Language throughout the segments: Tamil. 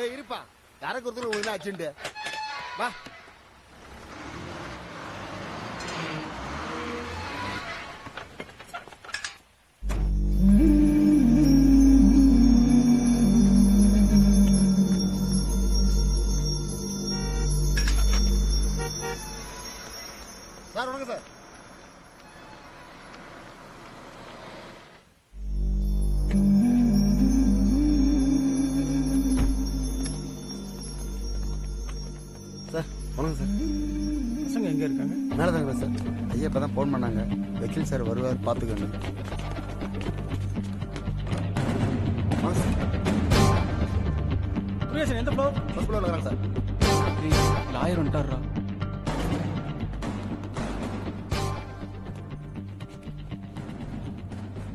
ஏய் இருப்பா, யாருக்கு ஒருத்தர் உங்களுக்கு ஆச்சுண்டு வா. சார் வணக்கம் சார். சார் வணக்கம் சார். பசங்க எங்க இருக்காங்க? மேலே தாங்க சார். ஐயா இப்போ தான் ஃபோன் பண்ணாங்க, வக்கீல் சார் வருவார் பார்த்துக்கணும். வாங்க சார். சுரேஷன் எந்த ஃப்ளோர்? ஃபர்ஸ்ட் ஃப்ளோரில் வராங்க சார். லாயர் வந்துட்டாரா?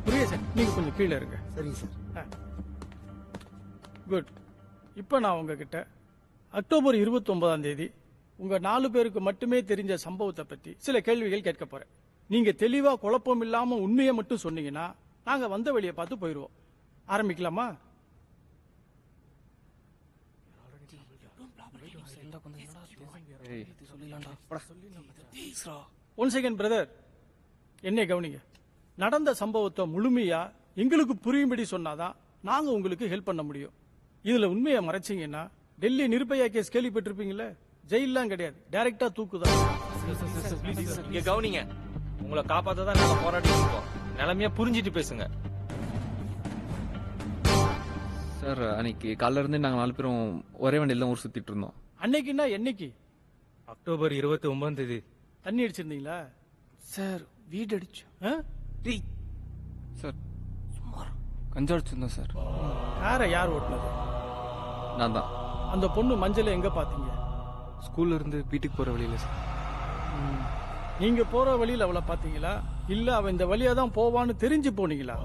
சுரேஷன் நீங்க கொஞ்சம் கீழே இருங்க. சரிங்க சார். குட். இப்போ நான் உங்ககிட்ட அக்டோபர் 29ஆம் தேதி உங்க 4 பேருக்கு மட்டுமே தெரிஞ்ச சம்பவத்தை பத்தி சில கேள்விகள் கேட்க போறேன். நீங்க தெளிவா குழப்பம் இல்லாம உண்மையை மட்டும் சொன்னீங்கன்னா நாங்க வந்த வழியை பார்த்து போயிடுவோம். ஆரம்பிக்கலாமா? ஒன் செகண்ட் பிரதர், என்னை கவனிங்க. நடந்த சம்பவத்தை முழுமையா எங்களுக்கு புரியும்படி சொன்னாதான் நாங்க உங்களுக்கு ஹெல்ப் பண்ண முடியும். இதுல உண்மையை மறைச்சிங்கன்னா டெல்லி நிர்பயா கேஸ் கேள்விப்பட்டிருப்பீங்களே, ஜெயிலாம் கிடையாது, டைரக்டா தூக்குதான். இங்க கவனிங்க, உங்களை காப்பாத்த தான் நாங்க போராடி இருக்கோம். நிலைமையா புரிஞ்சிட்டு பேசுங்க சார். அன்னைக்கு காலைல இருந்து நாங்க 4 பேரும் ஒரே வண்டியில ஊர் சுத்திட்டு இருந்தோம். அன்னைக்குன்னா என்னைக்கு? அக்டோபர் 29ஆம் தேதி. தண்ணி அடிச்சிருந்தீங்களா சார் வீடு அடிச்சு ஆ? சார், கஞ்சா அடிச்சிருந்தோம் சார். காரை யார் ஓட்டுனது? நான் தான். அந்த பொண்ணு மஞ்சளை எங்க பாத்தீங்க? ஸ்கூல்ல இருந்து வீட்டுக்கு போற வழியில சார். நீங்க போற வழியில அவளை பாத்தீங்களா, இல்ல அவ இந்த வழியா தான் போவான்னு தெரிஞ்சு போனீங்களா?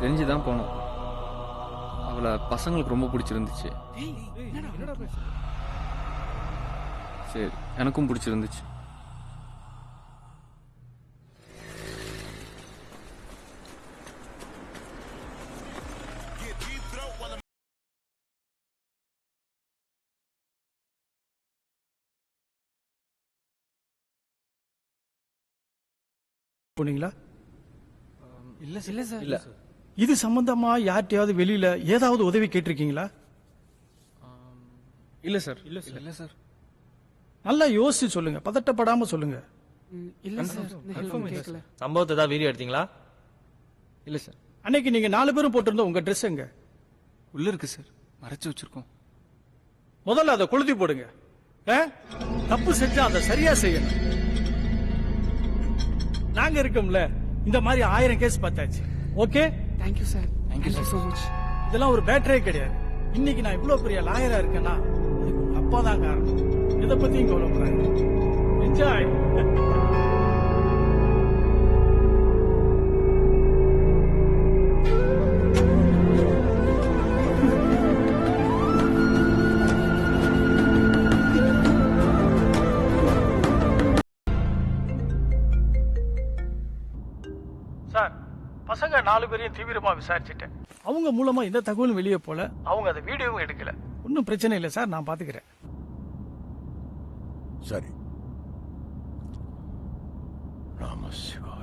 தெரிஞ்சுதான் போனோம். அவளை பசங்களுக்கு ரொம்ப பிடிச்சிருந்துச்சு. சரி, எனக்கும் பிடிச்சிருந்துச்சு. போனீங்களா? இல்ல சார். இல்ல இது சம்பந்தமா யார்கிட்டயாவது வெளியில ஏதாவது உதவி கேட்டிருக்கீங்களா? இல்ல சார். இல்ல சார். நல்லா யோசிச்சு சொல்லுங்க, பதட்டப்படாம சொல்லுங்க. இல்ல சார். சம்பவத்தை தான் வீடியோ எடுத்தீங்களா? இல்ல சார். அன்னைக்கு நீங்க 4 பேரும் போட்டிருந்த உங்க ட்ரெஸ் எங்க? உள்ள இருக்கு சார், மறைச்சு வச்சிருக்கோம். முதல்ல அதை கொளுத்தி போடுங்க. தப்பு செஞ்சா அதை சரியா செய்யணும். நாங்க இருக்கோம்ல, இந்த மாதிரி 1000 கேஸ் பார்த்தாச்சு. Okay, thank you sir. Thank you sir so much. இதெல்லாம் ஒரு பேட்டரே கிடையாது. இன்னைக்கு நான் இவ்வளவு பெரிய லாயரா இருக்கேன்னா அதுக்கு உங்க அப்பா தான் காரணம். இதை பத்தியும் கவலைப்படுறாங்க. என்ஜாய். சார், பசங்க 4 பேரையும் தீவிரமா விசாரிச்சுட்டேன். அவங்க மூலமா எந்த தகவலும் வெளியே போல, அவங்க அதை வீடியோவும் எடுக்கல. ஒன்னும் பிரச்சனை இல்லை சார், நான் பாத்துக்கிறேன். சரி. நம சிவாய.